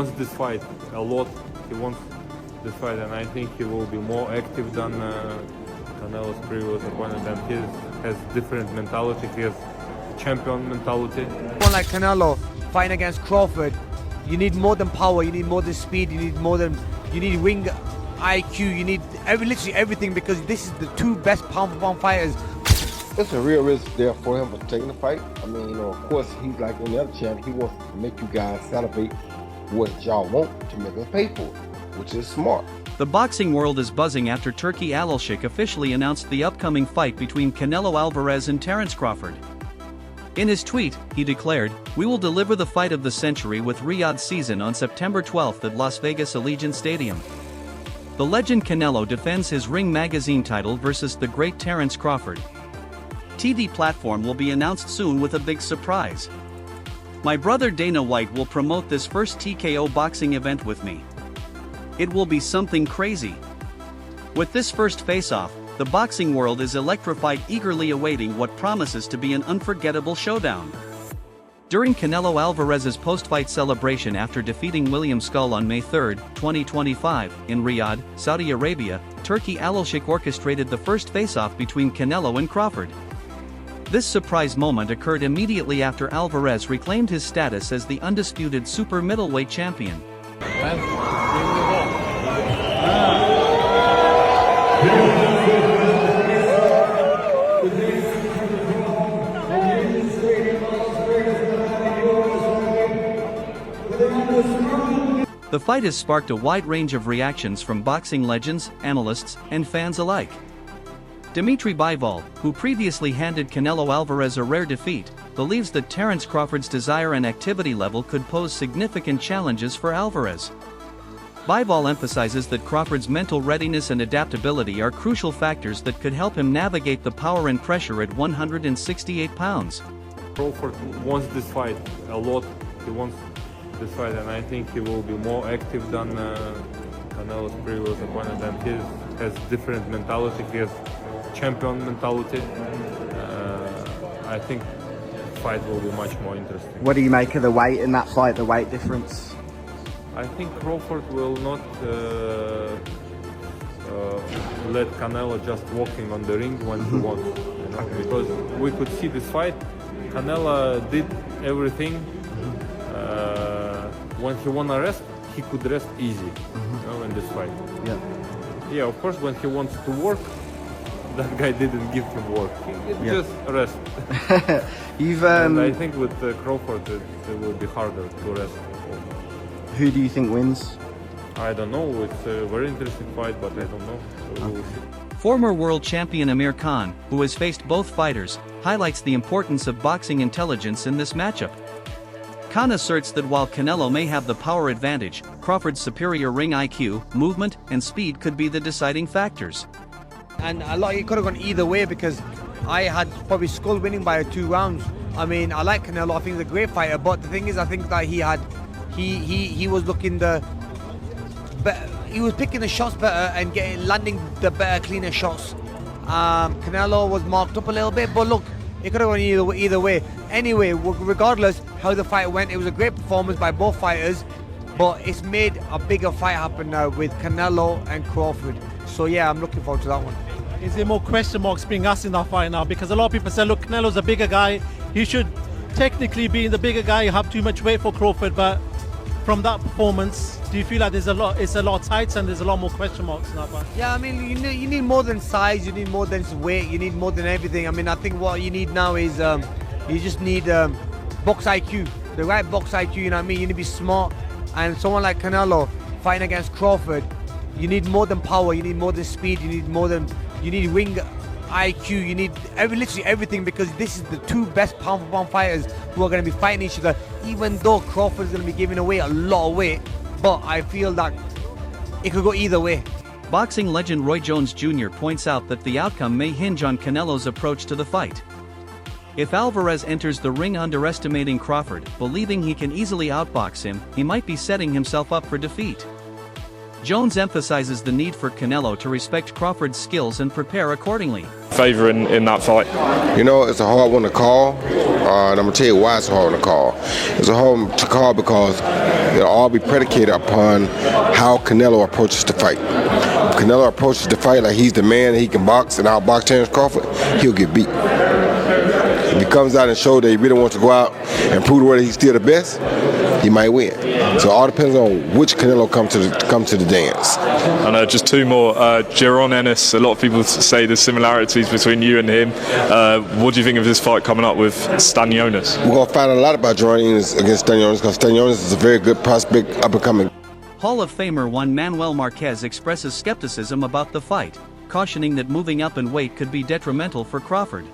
wants this fight a lot. He wants this fight, and I think he will be more active than Canelo's previous opponent, and he has different mentality. He has champion mentality. Someone like Canelo fighting against Crawford, you need more than power, you need more than speed, you need ring IQ, you need literally everything, because this is the two best pound-for-pound fighters. It's a real risk there for him for taking the fight. I mean, you know, of course, he's like any other champ. He wants to make you guys salivate what y'all want to make us pay for it, which is smart. The boxing world is buzzing after Turki Alashik officially announced the upcoming fight between Canelo Alvarez and Terence Crawford. In his tweet, he declared, "We will deliver the fight of the century with Riyadh season on September 12th at Las Vegas Allegiant Stadium." The legend Canelo defends his Ring magazine title versus the great Terence Crawford. TV platform will be announced soon with a big surprise. My brother Dana White will promote this first TKO boxing event with me. It will be something crazy. With this first face-off, the boxing world is electrified, eagerly awaiting what promises to be an unforgettable showdown. During Canelo Alvarez's post-fight celebration after defeating William Skull on May 3, 2025, in Riyadh, Saudi Arabia, Turki Alashik orchestrated the first face-off between Canelo and Crawford. This surprise moment occurred immediately after Alvarez reclaimed his status as the undisputed super middleweight champion. The fight has sparked a wide range of reactions from boxing legends, analysts, and fans alike. Dmitri Bval, who previously handed Canelo Alvarez a rare defeat, believes that Terence Crawford's desire and activity level could pose significant challenges for Alvarez. Bval emphasizes that Crawford's mental readiness and adaptability are crucial factors that could help him navigate the power and pressure at 168 pounds. Crawford wants this fight a lot. He wants this fight, and I think he will be more active than Canelo's previous opponent, and he has different mentality. He has champion mentality. I think the fight will be much more interesting. What do you make of the weight in that fight, the weight difference? I think Crawford will not let Canelo just walking on the ring when he wants, you know, because we could see this fight. Canelo did everything. When he wanna rest, he could rest easy, you know, in this fight. Yeah, of course, when he wants to work, that guy didn't give him work. He just rest. And I think with Crawford, it will be harder to rest. Who do you think wins? I don't know. It's a very interesting fight, but I don't know. So we'll see. Former world champion Amir Khan, who has faced both fighters, highlights the importance of boxing intelligence in this matchup. Khan asserts that while Canelo may have the power advantage, Crawford's superior ring IQ, movement, and speed could be the deciding factors. And it could have gone either way, because I had probably Skull winning by 2 rounds. I mean, I like Canelo. I think he's a great fighter, but the thing is, I think that he was looking he was picking the shots better and landing the better, cleaner shots. Canelo was marked up a little bit, but look, it could have gone either way. Anyway, regardless how the fight went, it was a great performance by both fighters, but it's made a bigger fight happen now with Canelo and Crawford. So yeah, I'm looking forward to that one. Is there more question marks being asked in that fight now? Because a lot of people say, look, Canelo's a bigger guy. He should technically be the bigger guy, have too much weight for Crawford, but from that performance, do you feel like it's a lot tight and there's a lot more question marks in that fight? Yeah, I mean, you need more than size, you need more than weight, you need more than everything. I mean, I think what you need now is you just need box IQ, the right box IQ, you know what I mean? You need to be smart. And someone like Canelo fighting against Crawford, you need more than power, you need more than speed, you need ring IQ, you need literally everything, because this is the two best pound-for-pound fighters who are going to be fighting each other, even though Crawford is going to be giving away a lot of weight. But I feel that it could go either way. Boxing legend Roy Jones Jr. points out that the outcome may hinge on Canelo's approach to the fight. If Alvarez enters the ring underestimating Crawford, believing he can easily outbox him, he might be setting himself up for defeat. Jones emphasizes the need for Canelo to respect Crawford's skills and prepare accordingly. Favor in that fight? You know, it's a hard one to call. and I'm gonna tell you why it's hard to call. It's hard to call because it'll all be predicated upon how Canelo approaches the fight. If Canelo approaches the fight like he's the man and he can box and outbox Terence Crawford, he'll get beat. If he comes out and shows that he really wants to go out and prove whether he's still the best, he might win. So it all depends on which Canelo come to the dance. And just two more. Jaron Ennis, a lot of people say there's similarities between you and him. What do you think of this fight coming up with Stanionis? We're going to find a lot about Jaron Ennis against Stanionis because Stanionis is a very good prospect, up-and-coming. Hall of Famer one Manuel Marquez expresses skepticism about the fight, cautioning that moving up in weight could be detrimental for Crawford.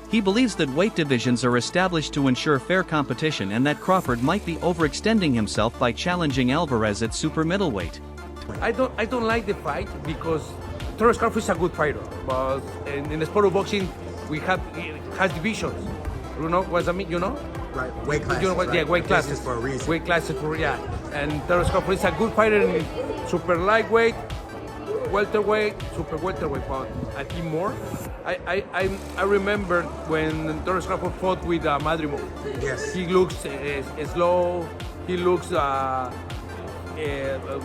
He believes that weight divisions are established to ensure fair competition and that Crawford might be overextending himself by challenging Alvarez at super middleweight. I don't like the fight because Terence Crawford is a good fighter, but in the sport of boxing it has divisions. You know what I mean? You know? Right, weight classes. You know what? Right? Yeah, weight classes for a reason. Weight classes for and Terence Crawford is a good fighter in super lightweight, welterweight, super welterweight, but I think more. I remember when Terence Crawford fought with Madrimov. Yes. He looks slow. He looks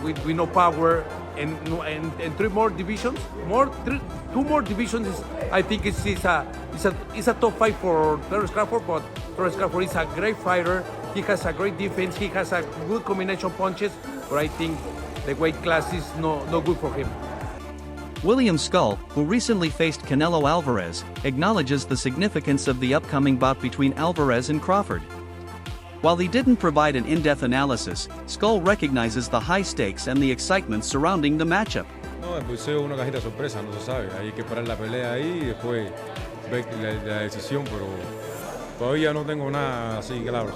with no power, and three more divisions. Two more divisions. I think it's a top fight for Terence Crawford. But Terence Crawford is a great fighter. He has a great defense. He has a good combination punches. But I think the weight class is no good for him. William Skull, who recently faced Canelo Alvarez, acknowledges the significance of the upcoming bout between Alvarez and Crawford. While he didn't provide an in-depth analysis, Skull recognizes the high stakes and the excitement surrounding the matchup. No, pues es una cajita sorpresa, no se sabe. Hay que parar la pelea ahí y después ver la decisión, pero todavía no tengo nada así claro.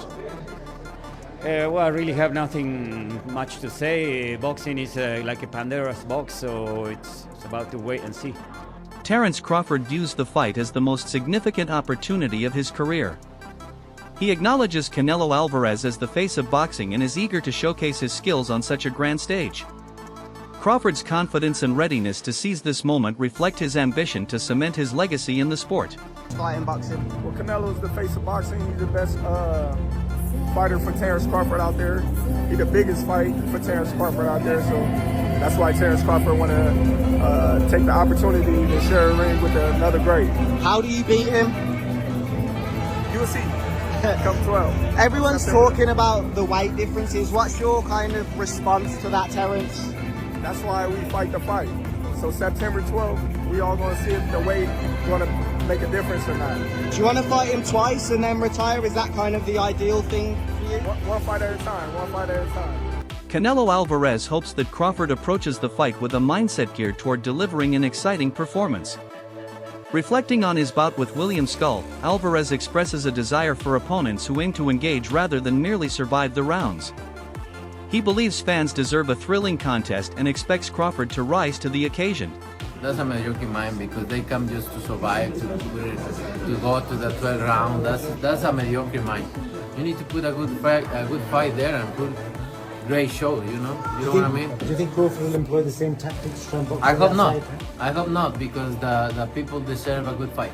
Well, I really have nothing much to say. Boxing is like a Pandora's box, so it's about to wait and see. Terence Crawford views the fight as the most significant opportunity of his career. He acknowledges Canelo Alvarez as the face of boxing and is eager to showcase his skills on such a grand stage. Crawford's confidence and readiness to seize this moment reflect his ambition to cement his legacy in the sport. Fighting boxing. Well, Canelo's the face of boxing. He's the best fighter for Terence Crawford out there. He's the biggest fight for Terence Crawford out there, so that's why Terence Crawford want to take the opportunity to share a ring with another great. How do you beat him? You'll see. Come 12. Everyone's talking about the weight differences. What's your kind of response to that, Terence? That's why we fight the fight. So September 12th, we all going to see if the weight going to make a difference or not. Do you want to fight him twice and then retire? Is that kind of the ideal thing for you? One fight at a time. One fight at a time. Canelo Alvarez hopes that Crawford approaches the fight with a mindset geared toward delivering an exciting performance. Reflecting on his bout with William Skull, Alvarez expresses a desire for opponents who aim to engage rather than merely survive the rounds. He believes fans deserve a thrilling contest and expects Crawford to rise to the occasion. That's a mediocre mind because they come just to survive, to go to the 12th round. That's a mediocre mind. You need to put a good fight there and put great show, you know what I mean? Do you think Crawford will employ the same tactics to try and box? I hope not. I hope not because the people deserve a good fight.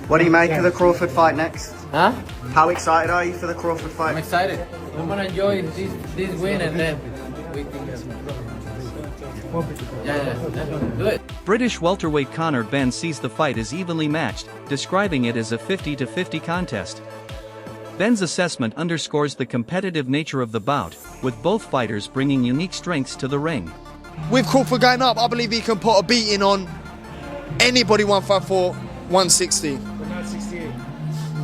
What do you make of the Crawford fight next? Huh? How excited are you for the Crawford fight? I'm excited. I'm gonna enjoy this win and then we can do it. British welterweight Conor Benn sees the fight as evenly matched, describing it as a 50-50 contest. Benn's assessment underscores the competitive nature of the bout, with both fighters bringing unique strengths to the ring. With Crawford going up, I believe he can put a beating on anybody 154, 160. But not 68.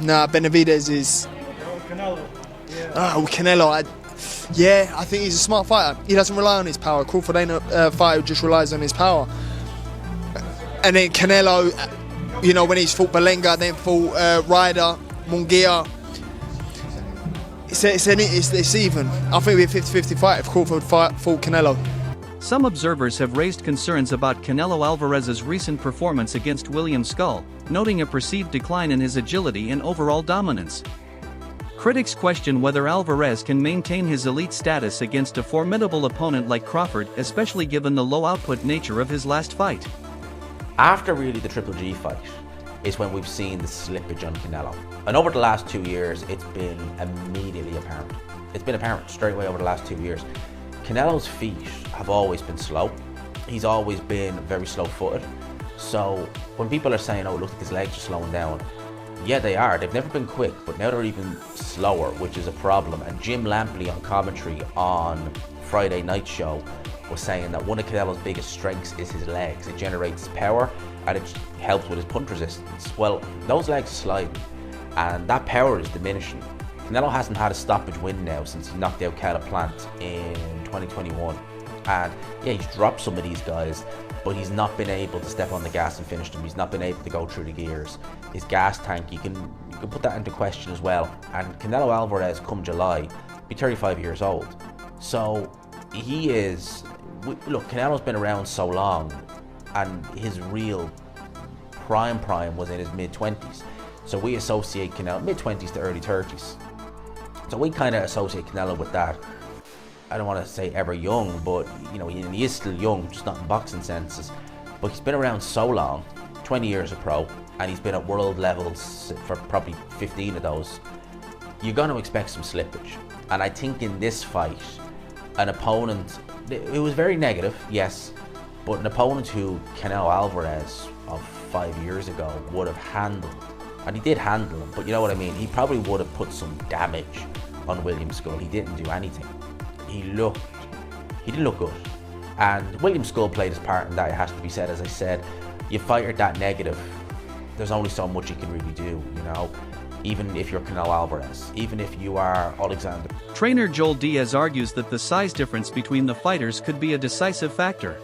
Nah, Benavidez is... Canelo. Oh, Canelo. I think he's a smart fighter. He doesn't rely on his power. Crawford ain't a fighter who just relies on his power. And then Canelo, you know, when he's fought Belenga, then fought Ryder, Munguia. It's even. I think it'd be a 50-50 fight if Crawford fought Canelo. Some observers have raised concerns about Canelo Alvarez's recent performance against William Skull, noting a perceived decline in his agility and overall dominance. Critics question whether Alvarez can maintain his elite status against a formidable opponent like Crawford, especially given the low-output nature of his last fight. After really the Triple G fight, is when we've seen the slippage on Canelo. And over the last 2 years, it's been immediately apparent. It's been apparent straight away over the last 2 years. Canelo's feet have always been slow. He's always been very slow-footed. So when people are saying, oh, it looks like his legs are slowing down, yeah, they are. They've never been quick, but now they're even slower, which is a problem. And Jim Lampley on commentary on Friday night show was saying that one of Canelo's biggest strengths is his legs. It generates power and it helps with his punch resistance. Well, those legs are sliding and that power is diminishing. Canelo hasn't had a stoppage win now since he knocked out Caleb Plant in 2021. And yeah, he's dropped some of these guys, but he's not been able to step on the gas and finish them. He's not been able to go through the gears. His gas tank, you can put that into question as well. And Canelo Alvarez, come July, be 35 years old. So he is, look, Canelo's been around so long and his real prime was in his mid-20s. So we associate Canelo, mid-20s to early 30s. So we kind of associate Canelo with that. I don't want to say ever young, but you know, he is still young, just not in boxing senses. But he's been around so long, 20 years a pro, and he's been at world levels for probably 15 of those. You're going to expect some slippage. And I think in this fight, an opponent, it was very negative, yes, but an opponent who Canelo Alvarez of 5 years ago would have handled, and he did handle him, but you know what I mean, he probably would have put some damage on William Skull. He didn't do anything. He didn't look good. And William Skull played his part in that, it has to be said. As I said, you fight that negative, there's only so much you can really do, you know, even if you're Canelo Alvarez, even if you are Alexander. Trainer Joel Diaz argues that the size difference between the fighters could be a decisive factor.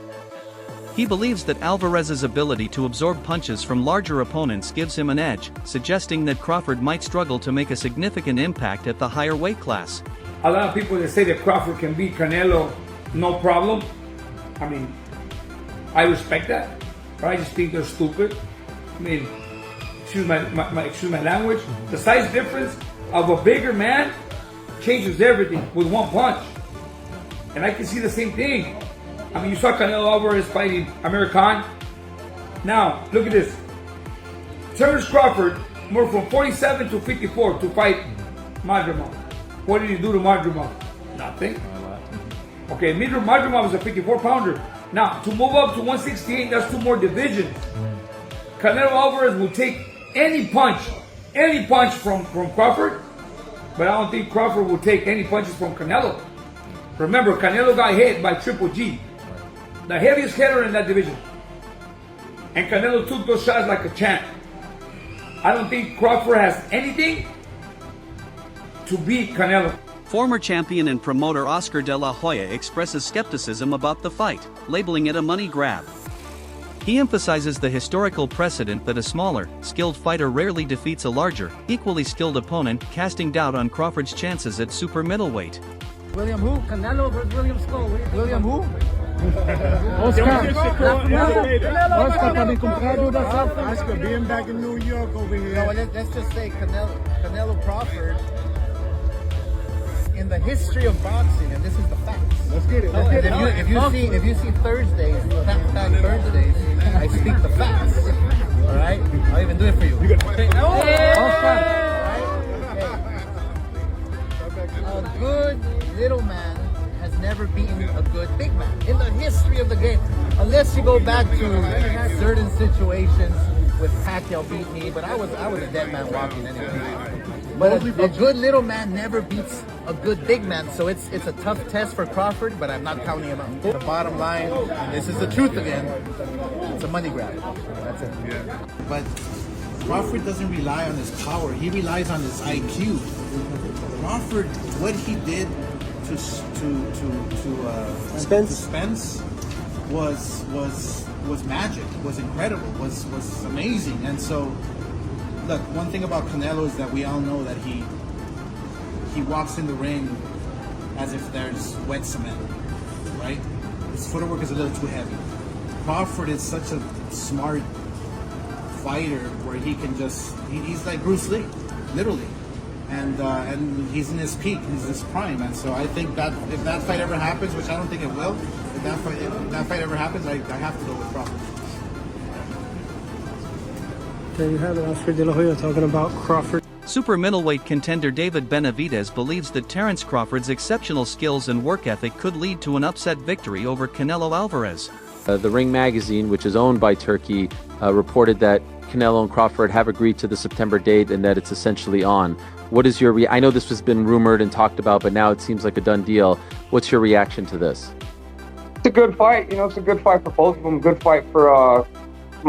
He believes that Alvarez's ability to absorb punches from larger opponents gives him an edge, suggesting that Crawford might struggle to make a significant impact at the higher weight class. A lot of people that say that Crawford can beat Canelo, no problem. I mean, I respect that, but I just think they're stupid. I mean, excuse my language. The size difference of a bigger man changes everything with one punch. And I can see the same thing. I mean, you saw Canelo Alvarez fighting Amir Khan. Now, look at this. Terence Crawford moved from 47 to 54 to fight Madrimov. What did he do to Madrimov? Nothing. Okay, Madrimov was a 54-pounder. Now, to move up to 168, that's 2 more divisions. Canelo Alvarez will take any punch from Crawford, but I don't think Crawford will take any punches from Canelo. Remember, Canelo got hit by Triple G, the heaviest hitter in that division. And Canelo took those shots like a champ. I don't think Crawford has anything to beat Canelo. Former champion and promoter Oscar De La Hoya expresses skepticism about the fight, labeling it a money grab. He emphasizes the historical precedent that a smaller, skilled fighter rarely defeats a larger, equally skilled opponent, casting doubt on Crawford's chances at super middleweight. William who? Canelo versus William Skull. William who? Oscar being back in New York over here. No, let's just say Canelo Crawford, in the history of boxing, and this is the facts. Let's get it. If you see Thursdays, fact Thursdays, I speak the facts. All right, I'll even do it for you. A good little man has never beaten a good big man in the history of the game, unless you go back to certain situations with Pacquiao beat me, but I was a dead man walking anyway. But a good little man never beats a good big man, so it's a tough test for Crawford, but I'm not counting him out. The bottom line, and this is the truth again, it's a money grab. That's it. Yeah. But Crawford doesn't rely on his power, he relies on his IQ. Crawford, what he did to Spence was magic, was incredible, was amazing. And so, look, one thing about Canelo is that we all know that he walks in the ring as if there's wet cement, right? His footwork is a little too heavy. Crawford is such a smart fighter where he can he's like Bruce Lee, literally. And he's in his peak, he's in his prime, and so I think that if that fight ever happens, which I don't think it will, if that fight ever happens, I have to go with Crawford. There you have it, Oscar De La Hoya talking about Crawford. Super middleweight contender David Benavidez believes that Terence Crawford's exceptional skills and work ethic could lead to an upset victory over Canelo Alvarez. The Ring magazine, which is owned by Turkey, reported that Canelo and Crawford have agreed to the September date and that it's essentially on. What is your I know this has been rumored and talked about, but now it seems like a done deal. What's your reaction to this? It's a good fight. You know, it's a good fight for both of them. Good fight for.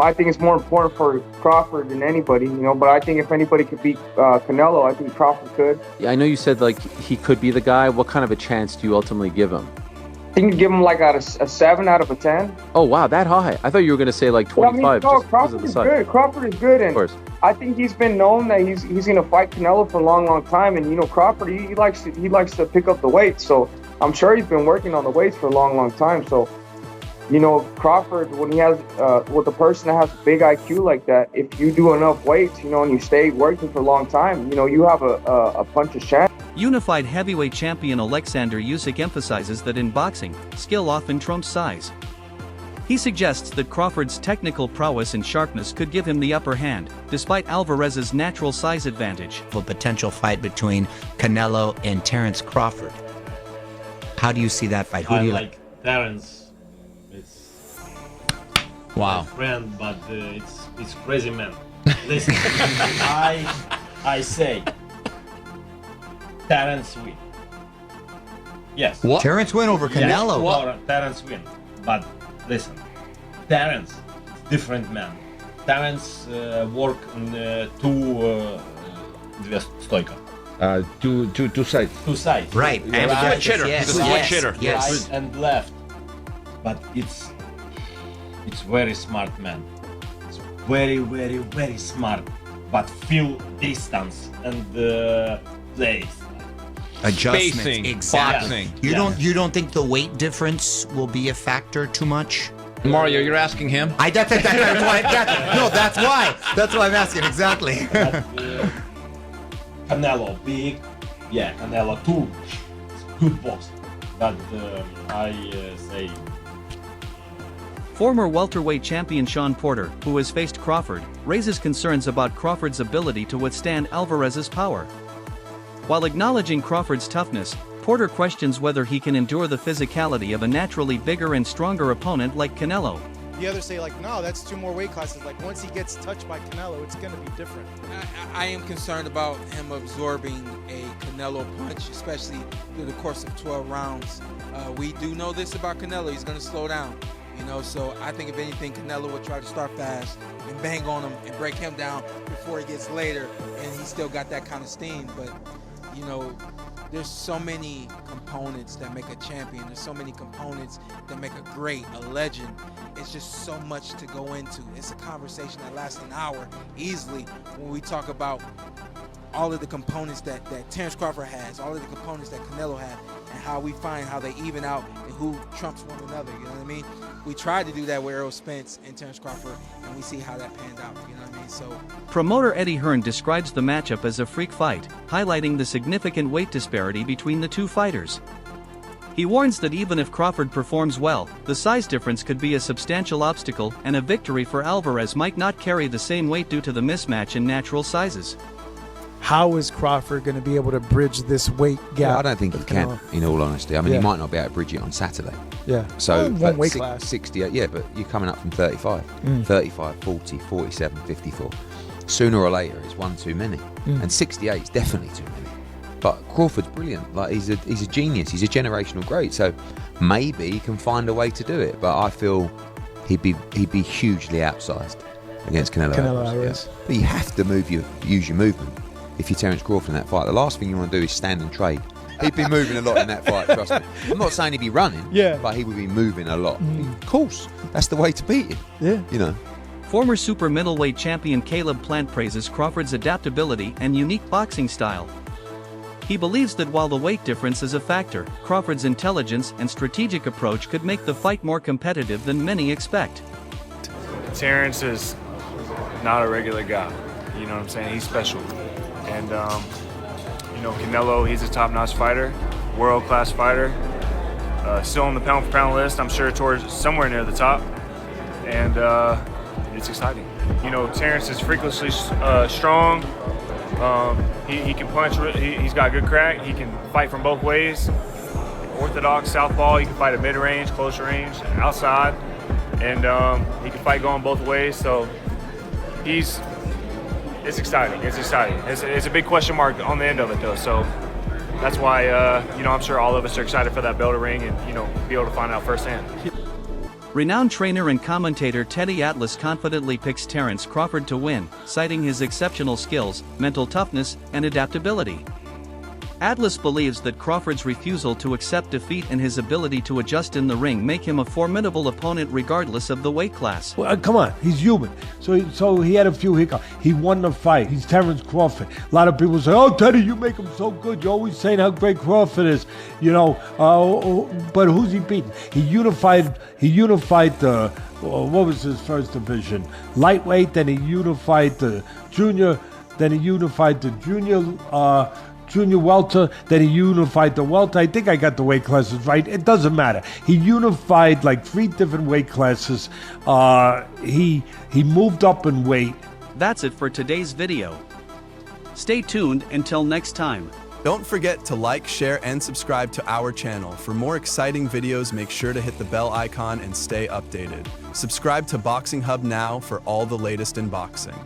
I think it's more important for Crawford than anybody. You know, but I think if anybody could beat Canelo, I think Crawford could. Yeah, I know you said like he could be the guy. What kind of a chance do you ultimately give him? I think you give him like a 7 out of a 10. Oh wow, that high! I thought you were going to say like 25. Yeah, I mean, no, Crawford is good. Crawford is good, and I think he's been known that he's going to fight Canelo for a long time. And you know, Crawford he likes to pick up the weight, so I'm sure he's been working on the weights for a long time. So, you know, Crawford, when he has with a person that has a big IQ like that, if you do enough weights, you know, and you stay working for a long time, you know, you have a puncher's chance. Unified heavyweight champion Alexander Usyk emphasizes that in boxing, skill often trumps size. He suggests that Crawford's technical prowess and sharpness could give him the upper hand, despite Alvarez's natural size advantage. A potential fight between Canelo and Terence Crawford. How do you see that fight? Who do you like? Terence. It's wow. My friend, but it's crazy man. Listen, I say Terence win. Yes. What? Terence win over Canelo. Yes, Terence win. But listen, Terence, different man. Terence work on two sides. Two sides. Right. And right. Switch hitter. Yes. He's a switch hitter. Yes. Right and left. But it's very smart man. It's very smart. But feel distance and plays. Adjustments, Spacing, exactly. boxing. You don't think the weight difference will be a factor too much? Mario, you're asking him? That's why I'm asking exactly. Canelo big, yeah. Canelo too, good box. But I say. Former welterweight champion Shawn Porter, who has faced Crawford, raises concerns about Crawford's ability to withstand Alvarez's power. While acknowledging Crawford's toughness, Porter questions whether he can endure the physicality of a naturally bigger and stronger opponent like Canelo. The others say like, no, that's 2 more weight classes. Like once he gets touched by Canelo, it's going to be different. I am concerned about him absorbing a Canelo punch, especially through the course of 12 rounds. We do know this about Canelo. He's going to slow down. You know, so I think if anything, Canelo would try to start fast and bang on him and break him down before he gets later, and he still got that kind of steam. But you know, there's so many components that make a champion. There's so many components that make a great, a legend. It's just so much to go into. It's a conversation that lasts an hour easily when we talk about all of the components that Terence Crawford has, all of the components that Canelo had, and how we find how they even out and who trumps one another, you know what I mean? We tried to do that with Errol Spence and Terence Crawford, and we see how that panned out, you know what I mean? So, promoter Eddie Hearn describes the matchup as a freak fight, highlighting the significant weight disparity between the two fighters. He warns that even if Crawford performs well, the size difference could be a substantial obstacle, and a victory for Alvarez might not carry the same weight due to the mismatch in natural sizes. How is Crawford going to be able to bridge this weight gap? Yeah, I don't think he can, in all honesty. I mean, he might not be able to bridge it on Saturday. Yeah. So, one weight class. 68, yeah, but you're coming up from 35. 35, 40, 47, 54. Sooner or later, it's one too many. And 68 is definitely too many. But Crawford's brilliant. Like, he's a genius. He's a generational great. So maybe he can find a way to do it. But I feel he'd be hugely outsized against Canelo Alvarez. But you have to use your movement. If you're Terence Crawford in that fight, the last thing you want to do is stand and trade. He'd be moving a lot in that fight, trust me. I'm not saying he'd be running, but he would be moving a lot. Of course, that's the way to beat him. Yeah. You know. Former super middleweight champion Caleb Plant praises Crawford's adaptability and unique boxing style. He believes that while the weight difference is a factor, Crawford's intelligence and strategic approach could make the fight more competitive than many expect. Terence is not a regular guy. You know what I'm saying? He's special. And, you know, Canelo, he's a top-notch fighter, world-class fighter. Still on the pound-for-pound list, I'm sure towards somewhere near the top. And it's exciting. You know, Terence is freakishly strong. He can punch. He's got good crack. He can fight from both ways. Orthodox, southpaw. He can fight at mid-range, close range, outside, and he can fight going both ways. So it's exciting. It's exciting. It's a big question mark on the end of it, though. So that's why you know, I'm sure all of us are excited for that bell to ring and, you know, be able to find out firsthand. Renowned trainer and commentator Teddy Atlas confidently picks Terence Crawford to win, citing his exceptional skills, mental toughness, and adaptability. Atlas believes that Crawford's refusal to accept defeat and his ability to adjust in the ring make him a formidable opponent regardless of the weight class. Well, come on, he's human. So he had a few hiccups. He won the fight. He's Terence Crawford. A lot of people say, "Oh, Teddy, you make him so good. You're always saying how great Crawford is." You know, but who's he beaten? He unified the. What was his first division? Lightweight. Then he unified the junior. Then he unified the junior welter, then he unified the welter. I think I got the weight classes right. It doesn't matter. He unified like 3 different weight classes. He moved up in weight. That's it for today's video. Stay tuned until next time. Don't forget to like, share, and subscribe to our channel. For more exciting videos, make sure to hit the bell icon and stay updated. Subscribe to Boxing Hub now for all the latest in boxing.